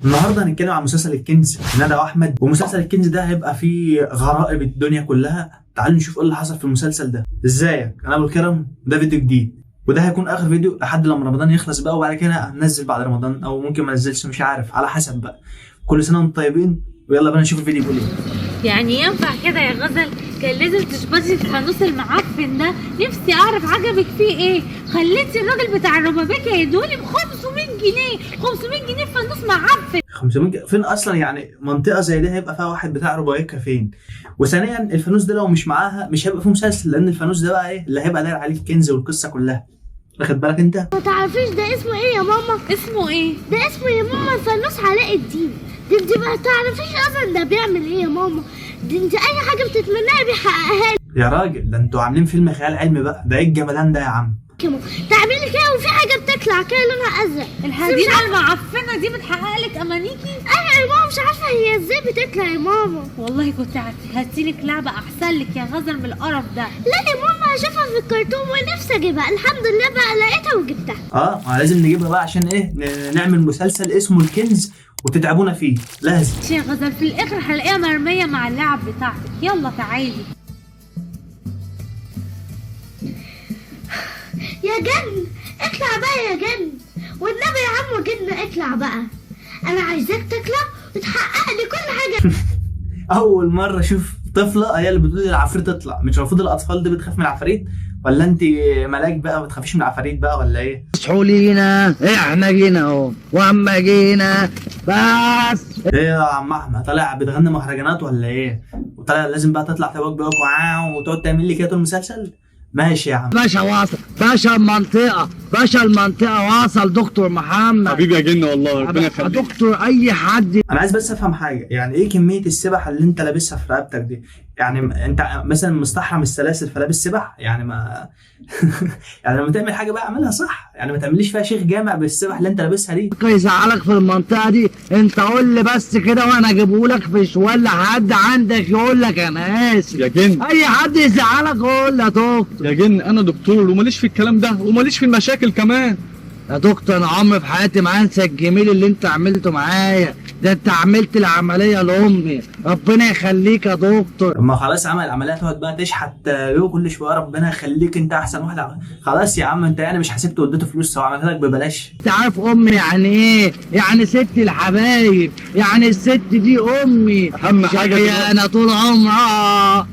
النهارده هنتكلم عن مسلسل الكنز ندى واحمد، ومسلسل الكنز ده هيبقى فيه غرائب الدنيا كلها. تعالوا نشوف ايه اللي حصل في المسلسل ده. ازيك؟ انا ابو الكرم، ده فيديو جديد وده هيكون اخر فيديو لحد لما رمضان يخلص بقى، وبعد كده هنزل بعد رمضان او ممكن ما انزلش، مش عارف، على حسب بقى. كل سنه وانتم طيبين، ويلا بقى نشوف الفيديو بيقول ايه. يعني ينفع كده يا غزل؟ كان لازم تشبطي الفانوس المعفن ده. نفسي اعرف عجبك فيه ايه؟ خليتي الراجل بتاع الربابيكا يدولي ب 500 جنيه 500 جنيه في فانوس معفن. 500 فين اصلا؟ يعني منطقه زي دي هيبقى فيها واحد بتاع ربايكا فين؟ وثانيا الفانوس ده لو مش معاها مش هيبقى فيه مسلسل، لان الفانوس ده بقى ايه اللي هيبقى داير عليه الكنز والقصه كلها. واخد بالك انت؟ ما تعرفيش ده اسمه ايه يا ماما؟ اسمه ايه؟ ده اسمه يا ماما فانوس علاء الدين. دي انت ما تعرفيش اصلا ده بيعمل ايه يا ماما؟ دي انت اي حاجه بتتمناها بيحققها لك يا راجل، ده انتوا عاملين فيلم خيال علمي بقى، ده ايه الجمدان ده يا عم؟ تعملي كده وفي حاجه بتطلع كده لونها ازرق. الحديده المعفنه دي بتحقق لك امانيكي؟ ايوه يا ماما، مش عارفه هي ازاي بتطلع يا ماما. والله كنت هاتيلك لعبه احسن لك يا غزل من القرف ده. لا يا ماما، هشوفها في الكرتون ونفسي اجيبها. الحمد لله بقى لقيتها وجبتها. لازم نجيبها بقى عشان ايه؟ نعمل مسلسل اسمه الكنز وتتعبونا فيه، لازم. يا غزل في الاخر هلاقيها مرميه مع اللعب بتاعتك. يلا تعالي يا جن، اطلع بقى يا جن، والنبي يا عم جن اطلع بقى. انا عايزاك تطلع وتحقق لي كل حاجه. اول مره اشوف طفله هي اللي بتقول العفريت تطلع. مش المفروض الاطفال دي بتخاف من العفاريت؟ ولا انت ملاك بقى ما بتخافيش من العفاريت بقى ولا ايه؟ اصحوا لينا، احنا جينا اهو، واما جينا بس. ايه يا عم احمد، طالع بتغني مهرجانات ولا ايه؟ وطالع لازم بقى تطلع تبوك بقى وتقعد تعمل لي كده طول المسلسل؟ ماشي يا عم. باشا واصل، باشا المنطقة، باشا المنطقة واصل. دكتور محمد حبيبي يا جن، والله ربنا يخليك. دكتور اي حد. انا عايز بس افهم حاجه، يعني ايه كميه السبح اللي انت لابسها في رقبتك دي؟ يعني انت مثلا مستحرم السلاسل فلابس سبح؟ يعني ما يعني لما تعمل حاجه بقى اعملها صح، يعني ما تعمليش فيها شيخ جامع بالسبح اللي انت لابسها دي. يزعلك في المنطقة دي؟ انت قول لي بس كده وانا اجيبهولك في ولا حد عندك يقول لك انا اسف. يا جن، اي حد يزعلك قول لي يا دكتور. يا جن انا دكتور وماليش في الكلام ده وماليش في المشاكل كمان. يا دكتور انا عمري في حياتي ما انسى الجميل اللي انت عملته معايا ده. انت عملت العمليه لامي، ربنا يخليك يا دكتور. طب ما خلاص عمل العمليه، تقعد بقى تشحت له كل شويه ربنا يخليك انت احسن واحد. خلاص يا عم، انت يعني مش حسبت وديته فلوس سواء عملها لك ببلاش؟ انت عارف امي يعني ايه؟ يعني ست الحبايب، يعني الست دي امي. اهم حاجه انا طول عمرها.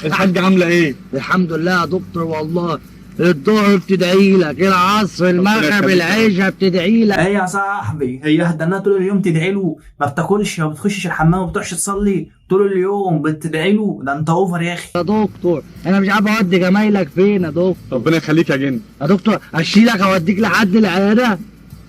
الحاجه عامله ايه؟ الحمد لله يا دكتور، والله الظهر بتدعي لك، العصر، المغرب، العشاء بتدعي لك. ايه يا صاحبي، هي هتدناها طول اليوم تدعي له؟ ما بتاكلش وما بتخشش الحمام وما بتروحش تصلي طول اليوم بتدعي له؟ ده انت اوفر يا اخي. يا دكتور انا مش عارف اودي جمايلك فين يا دكتور. ربنا يخليك يا جن. يا دكتور اشيلك اوديك لحد العياده؟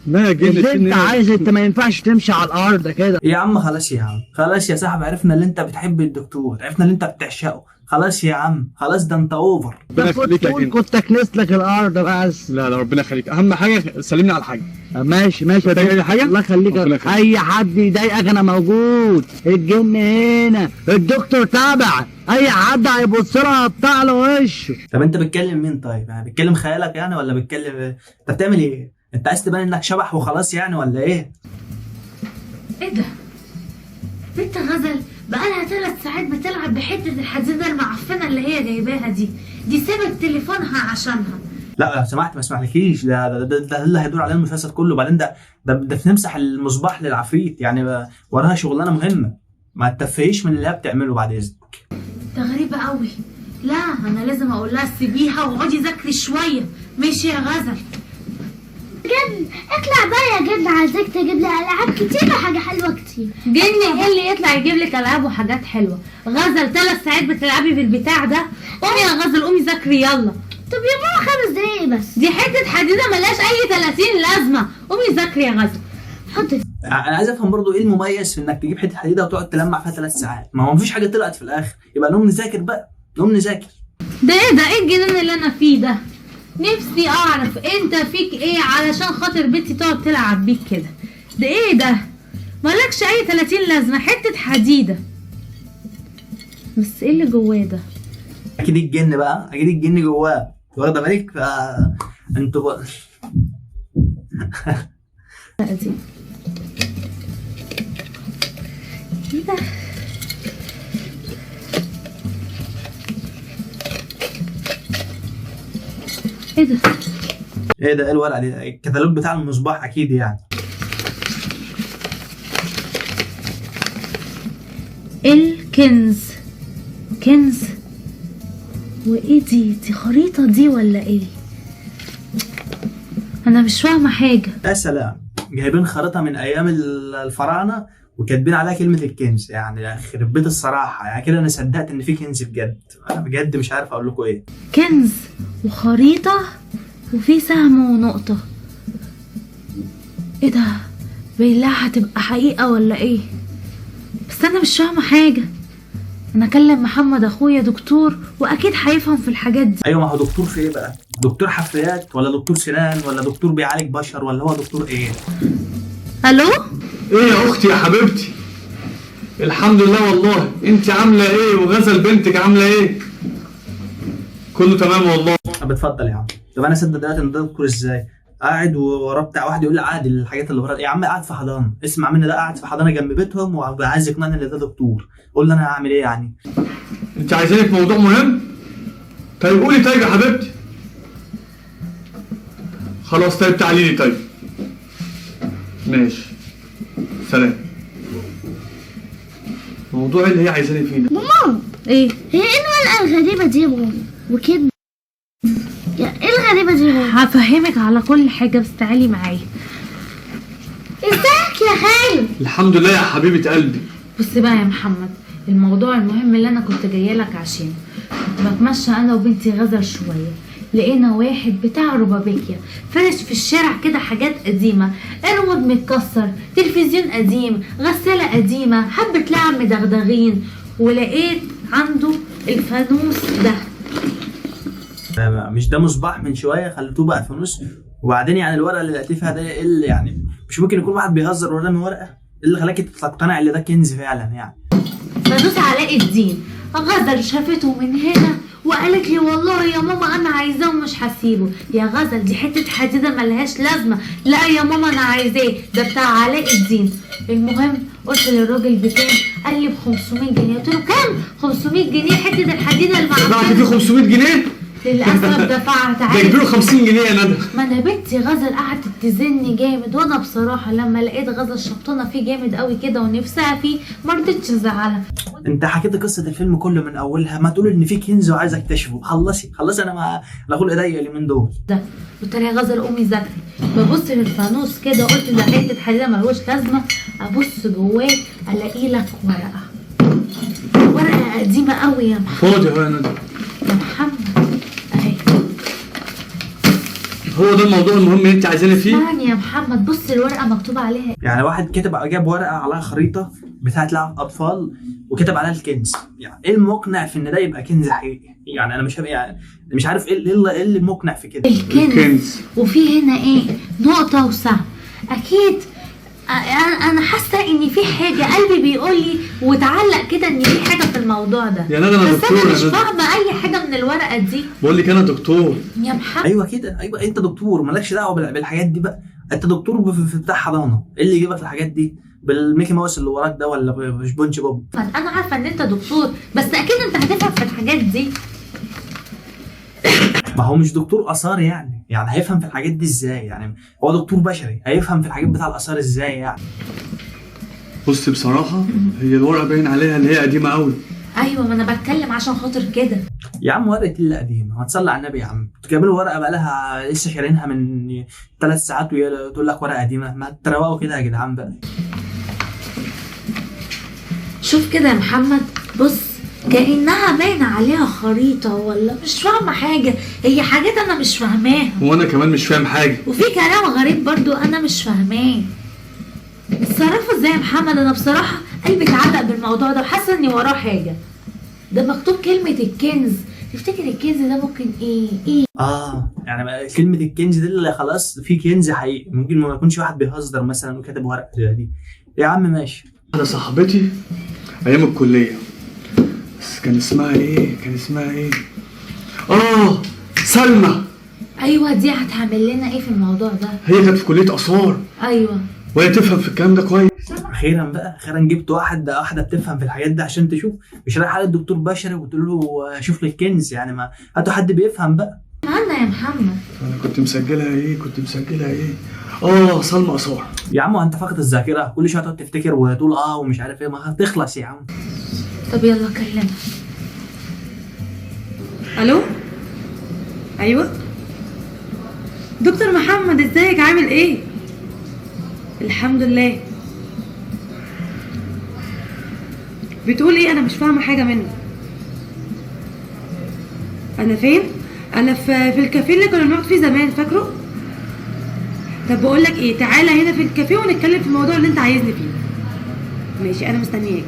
لا يا جن، اللي انت عايز، انت ما ينفعش تمشي على الارض كده. يا عم خلاص يا عم، خلاص يا صاحبي، عرفنا اللي انت بتحب الدكتور، عرفنا اللي انت بتعشقه. خلاص يا عم، خلاص، ده انت اوفر. ربنا يخليك يا جن. كنت اكنس لك الارض بس. لا ربنا يخليك، اهم حاجه سلمني على الحاجه. ماشي محتاج اي حاجه؟ الله يخليك. اي حد يضايقك انا موجود. الجن هنا، الدكتور تابع، اي حد هيبص له هقطع له وشه. طب انت بتكلم مين طيب؟ يعني بتكلم خيالك يعني ولا بتكلم ايه؟ انت بتعمل ايه؟ انت عايز تبان انك شبح وخلاص يعني ولا ايه؟ ايه ده؟ بنت غزل بقالها 3 ساعات بتلعب بحته الحديده المعفنه اللي هي جايباها دي سابت تليفونها عشانها. لا لو سمحت ما اسمحلكيش، ده اللي هيدور عليه المسلسل كله. وبعدين ده بنمسح المصباح للعفريت، يعني وراها شغلانه مهمه. ما تتفهيش من اللي هي بتعمله بعد اذنك. ده غريبه قوي. لا انا لازم اقول لها سيبيها واقعدي ذاكري شويه. ماشي يا غزل؟ جن اطلع بقى يا جن، عايزاك تجيب لي العاب كتير وحاجه حلوه كتير. جن ايه اللي يطلع يجيب لك العاب وحاجات حلوه؟ غزل 3 ساعات بتلعبي بالبتاع ده. قومي يا غزل، قومي ذاكري يلا. طب يا ماما 5 دقايق بس. دي حته حديده ملهاش اي 30 لازمه. قومي ذاكري يا غزل. حط. انا عايز افهم برضو ايه المميز في انك تجيب حته حديده وتقعد تلمع فيها 3 ساعات؟ ما هو مفيش حاجه طلعت في الاخر. يبقى نقوم نذاكر بقى، نقوم نذاكر. ده ايه الجنان اللي انا فيه ده؟ نفسي اعرف انت فيك ايه علشان خاطر بنتي تقعد تلعب بيك كده. ده ايه ده؟ مالكش اي 30 لازمه، حته حديده. بس ايه اللي جواه ده؟ اكيد الجن بقى، اكيد الجن جواه، واخده بالك؟ انتوا بقى دي ايه ده؟ ايه ده؟ ايه ده؟ ايه الورقه دي؟ الكتالوج بتاع المصباح اكيد يعني. الكنز. كنز؟ وايه دي خريطة دي ولا ايه؟ انا مش فاهمة حاجة. يا سلام، جايبين خريطه من ايام الفراعنه وكاتبين عليها كلمه الكنز، يعني يخرب بيت الصراحه، يعني كده انا صدقت ان في كنز بجد. انا بجد مش عارف اقول لكم ايه. كنز وخريطة وفي سهم ونقطة. ايه ده؟ بالله هتبقى حقيقة ولا ايه؟ بس انا مش فاهمة حاجة. انا اكلم محمد اخويا دكتور واكيد هيفهم في الحاجات دي. ايوه، ما هو دكتور في ايه بقى؟ دكتور حفريات ولا دكتور سنان ولا دكتور بيعالج بشر ولا هو دكتور ايه؟ الو؟ ايه يا اختي يا حبيبتي؟ الحمد لله والله. انت عامله ايه وغزل بنتك عامله ايه؟ كله تمام والله. طب اتفضل يا عم. طب انا اصدق دلوقتي ان ده دكتور ازاي؟ قاعد وراه بتاع واحد يقول لي عادي الحاجات اللي وراه. يا عم قاعد في حضانه، اسمع مني، ده قاعد في حضانه جنب بيتهم وعايز يقنعني ان ده دكتور. قول لي انا هعمل ايه يعني؟ انت عايزاني في موضوع مهم؟ طيب قولي طيب يا حبيبتي. خلاص طيب تعالي لي طيب. ماشي. سلام. موضوع اللي هي عايزاني فيه ده. ماما، ايه؟ هي ايه الورقة الغريبة دي يا ماما؟ وكده ايه الغريبة دي يا ماما؟ هفهمك على كل حاجة بس تعالي معايا. ازيك يا خالد؟ الحمد لله يا حبيبة قلبي. بص بقى يا محمد، الموضوع المهم اللي انا كنت جايه لك عشانه. بتمشى انا وبنتي غزل شويه، لقينا واحد بتاع روبابيكيا فرش في الشارع كده حاجات قديمه، ريموت متكسر، تلفزيون قديم، غساله قديمه، حبه لعب مدغدغين، ولقيت عنده الفانوس ده. مش ده مصباح من شويه خليتوه بقى فانوس؟ وبعدين يعني الورقه اللي لقيت فيها ده ايه اللي يعني؟ مش ممكن يكون واحد بيهزر ورامي ورقه؟ ايه اللي خلاك تقتنع ان ده كنز فعلا يعني؟ فانوس علاء الدين. غزل شافته من هنا وقالت لي والله يا ماما انا عايزاه ومش هسيبه. يا غزل دي حته حديده ملهاش لازمه. لا يا ماما انا عايزاه، ده بتاع علاء الدين. المهم قلت للراجل بكام؟ قال لي ب 500 جنيه. قلت له كام؟ 500 جنيه حته الحديده دفعت المعفنه؟ فيه 500 جنيه؟ للاسف دفعت. ده عادي. يجيله 50 جنيه يا ندى. ما انا بنتي غزل قعدت تزني جامد، وانا بصراحه لما لقيت غزل شبطانه فيه جامد قوي كده ونفسها فيه ما رضيتش ازعلها. انت حكيت قصه الفيلم كله من اولها، ما تقول ان في كنز وعايز اكتشفه. خلصي انا ما اقول ايديا اليومين دول. ده قلت لها يا غزل قومي ذاكري. ببص للفانوس كده قلت ده حته حديده ملوش لازمه. ابص جواه الاقي لك ورقه قديمه قوي يا محمد. فاضي اهو يا ندى. يا محمد اهي. هو ده الموضوع المهم اللي انت عايزاني فيه؟ اسمعني يا محمد، بص الورقه مكتوب عليها يعني واحد جاب ورقه عليها خريطه بتاعت لعب اطفال وكتب عليها الكنز. يعني ايه المقنع في ان ده يبقى كنز حقيقي؟ يعني انا مش عارف ايه اللي مقنع في كده. الكنز. وفي هنا ايه؟ نقطه وسهم. اكيد انا حاسه ان في حاجه، قلبي بيقول لي وتعلق كده ان في حاجه في الموضوع ده. يا ندى انا دكتور. بس انا مش فاهمه اي حاجه من الورقه دي. بقول لك انا دكتور يا محمد. ايوه كده، ايوه انت دكتور، مالكش دعوه بالحاجات دي بقى. انت دكتور في بتاع حضانه، ايه اللي يجيبك الحاجات دي بالميكي ماوس اللي وراك ده ولا بسبونج بوب؟ انا عارفه ان انت دكتور بس اكيد انت هتفهم في الحاجات دي. ما هو مش دكتور اثار يعني هيفهم في الحاجات دي ازاي؟ يعني هو دكتور بشري هيفهم في الحاجات بتاع الاثار ازاي يعني؟ بص بصراحه هي الورقه باين عليها اللي هي قديمه قوي. ايوه ما انا بتكلم عشان خاطر كده. يا عم ورقه اللي قديمه، ما تصلي على النبي يا عم. تجيبوا ورقه بقى لها لسه شارينها من 3 ساعات وتقول لك ورقه قديمه؟ ما تروقوا كده يا جدعان بقى. شوف كده يا محمد، بص كأنها باين عليها خريطة ولا مش فاهمة حاجة. هي حاجات أنا مش فاهماها. وانا كمان مش فاهم حاجه. وفي كلام غريب برضو أنا مش فاهماه. اتصرفوا ازاي يا محمد؟ أنا بصراحة قلبي اتعلق بالموضوع ده وحاسة إني وراه حاجة. ده مكتوب كلمة الكنز. تفتكر الكنز ده ممكن ايه؟ يعني كلمة الكنز دي اللي خلاص في كنز حقيقي، ممكن ما يكونش واحد بيهزر مثلا وكاتب ورقة زي دي. يا عم ماشي. انا صاحبتي ايام الكليه، بس كان اسمها ايه؟ سلمى. ايوه دي هتعمل لنا ايه في الموضوع ده؟ هي كانت في كليه اثار. ايوه وهي تفهم في الكلام ده كويس. اخيرا بقى، اخيرا جبت واحده بتفهم في الحاجات دي عشان تشوف. مش رايح على الدكتور بشري وتقول له شوف لي الكنز يعني، ما هاتوا حد بيفهم بقى. عنا يا محمد. انا كنت مسجلها ايه؟ سلمى اثار. يا عم انت فاقد الذاكره، كل شويه تقعد تفتكر وتقول ومش عارف ايه، ما هتخلص يا عم. طب يلا كلمها. الو، ايوه دكتور محمد، ازيك؟ عامل ايه؟ الحمد لله. بتقول ايه؟ انا مش فاهمه حاجه منك. انا فين؟ انا في الكافيه اللي كنا بنقعد فيه زمان، فاكره؟ طب بقول لك ايه، تعالى هنا في الكافيه ونتكلم في الموضوع اللي انت عايزني فيه. ماشي، انا مستنياك.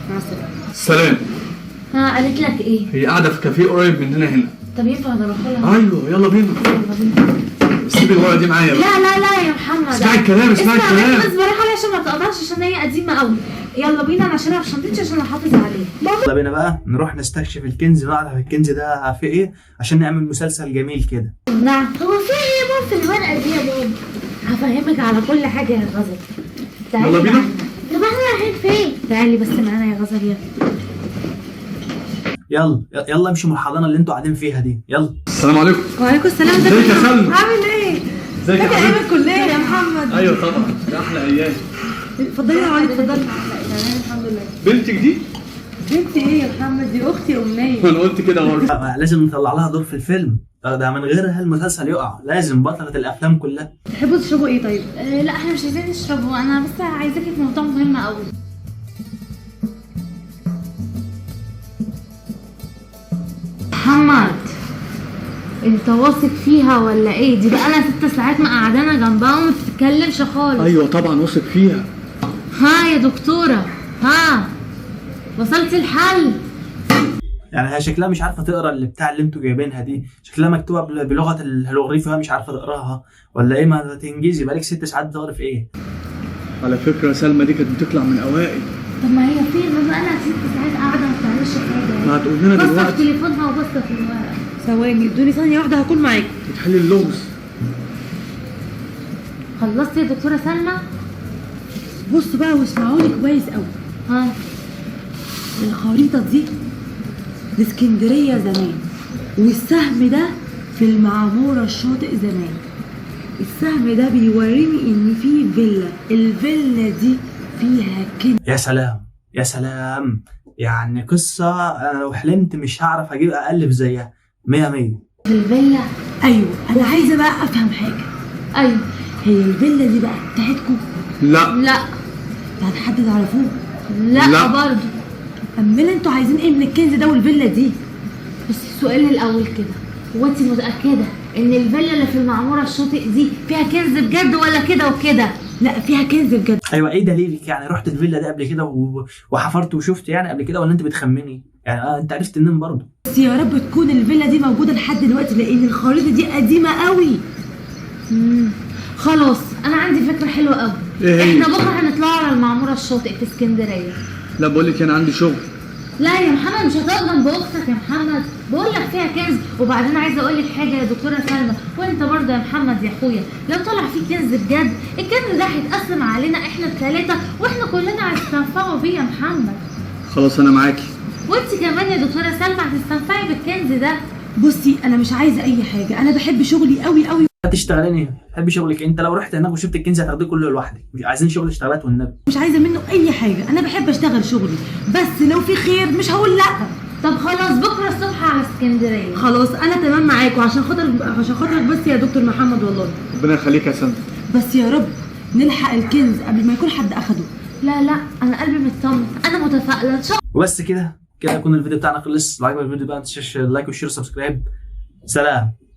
مع السلامه. سلام. قالت لك ايه؟ هي قاعده في كافيه قريب مننا هنا. طب ينفع نروح لها؟ ايوه يلا بينا. سيب الورقه دي معايا بقى. لا يا محمد، اسمعي الكلام. بس بروح عليها عشان ما تقطعش، عشان هي قديمه قوي. يلا بينا، انا شايلها في شنطتي عشان احافظ عليه. يلا بينا بقى نروح نستكشف الكنز، نعرف الكنز ده في ايه عشان نعمل مسلسل جميل كده. نعم. هو في ايه يا بابا في الورقه دي يا بابا؟ هفهمك على كل حاجه يا غزل. تعالي يلا بينا. معانا. طب احنا رايحين فين؟ تعالي بس معانا يا غزل، يلا امشوا من الحضانه اللي انتوا قاعدين فيها دي. يلا. السلام عليكم. وعليكم السلام. ازيك يا سلمى؟ عامل ايه؟ ازيك يا فاكر حبيبي؟ ايام الكليه يا محمد؟ ايوه طبعا، ده احلى ايام. اتفضلي يا علي، اتفضلي. تمام الحمد لله. بنتك دي؟ بنتي ايه يا محمد؟ دي اختي امنيه. انا قلت كده برضه. لازم نطلع لها دور في الفيلم ده، من غيرها المسلسل يقع. لازم بطلة الافلام كلها. تحبوا تشربوا ايه طيب؟ لا احنا مش عايزين نشربه، انا بس عايزاكي في موضوع مهم قوي. محمد، انت واثق فيها ولا ايه؟ دي بقالها 6 ساعات مقعدانا جنبها وما بتتكلمش خالص. ايوه طبعا واثق فيها. ها يا دكتوره، وصلتي الحل؟ يعني هي شكلها مش عارفه تقرا بتاع اللي انتوا جايبينها دي، شكلها مكتوبه بلغه الهيروغليفي وهي مش عارفه تقراها ولا ايه؟ ما تنجزي، بقالك 6 ساعات بتقرا في ايه؟ على فكره سلمى دي كانت بتطلع من اوائل. طب ما هي فين؟ ما بقالها 6 ساعات قاعده ما بتعملش حاجه. ما هتقول لنا بص في دلوقتي. تليفونها وبص في الورق. ثواني، ادوني ثانيه واحده هكون معاكم. بتحلي اللغز. خلصتي يا دكتوره سلمى؟ بصوا بقى واسمعوني كويس قوي. الخريطه دي لاسكندريه زمان، والسهم ده في المعموره الشاطئ زمان. السهم ده بيوريني ان في فيلا، الفيلا دي فيها كنز. يا سلام يا سلام، يعني قصه انا لو حلمت مش هعرف اجيب اقلب زيها. 100 100. في الفيلا؟ ايوه، انا عايزه بقى افهم حاجه. ايوه. هي الفيلا دي بقى بتاعتكم؟ لا. بتاعت حد تعرفوه؟ لا برضه. امال انتوا عايزين ايه من الكنز ده والفيلا دي؟ بس السؤال الاول كده، هو انت متاكده ان الفيلا اللي في المعموره الشاطئ دي فيها كنز بجد ولا كده وكده؟ لا فيها كنز بجد. ايوه، ايه دليلك؟ يعني رحت الفيلا دي قبل كده وحفرت وشفت يعني قبل كده، ولا انت بتخمني؟ يعني انت عرفت منين برضه؟ بس يا رب تكون الفيلا دي موجوده لحد دلوقتي، لان الخريطه دي قديمه قوي. خلاص انا عندي فكره حلوه قوي. إيه هي؟ احنا بكره هنطلعوا على المعموره الشاطئ في اسكندريه. لا بقول لك انا عندي شغل. لا يا محمد، مش هتقعد جنب اختك يا محمد، بقول لك فيها كنز. وبعدين عايزه اقول لك حاجه يا دكتوره سلمى، وانت برضه يا محمد يا اخويا، لو طلع فيه كنز بجد، الكنز ده هيتقسم علينا احنا ال3 واحنا كلنا هنستنفعوا بيه يا محمد. خلاص انا معاكي. وانت كمان يا دكتوره سلمى هتستنفعي بالكنز ده. بصي انا مش عايزه اي حاجه، انا بحب شغلي قوي قوي. هتشتغلي تحبي شغلك؟ انت لو رحت هناك وشفت الكنز هتاخديه كله لوحدك، مش عايزين شغل اشتغلت والنبي. مش عايزه منه اي حاجه، انا بحب اشتغل شغلي، بس لو في خير مش هقول لا. طب خلاص بكره الصبح على اسكندريه. خلاص انا تمام معاكم، عشان خاطرك بس يا دكتور محمد والله. ربنا يخليك يا سلمى. بس يا رب نلحق الكنز قبل ما يكون حد اخده. لا انا قلبي مطمن، انا متفائله ان شاء الله. وبس كده يكون الفيديو بتاعنا خلص. لو عجبك الفيديو بقى ما تنساش اللايك والشير والسبسكرايب. سلام.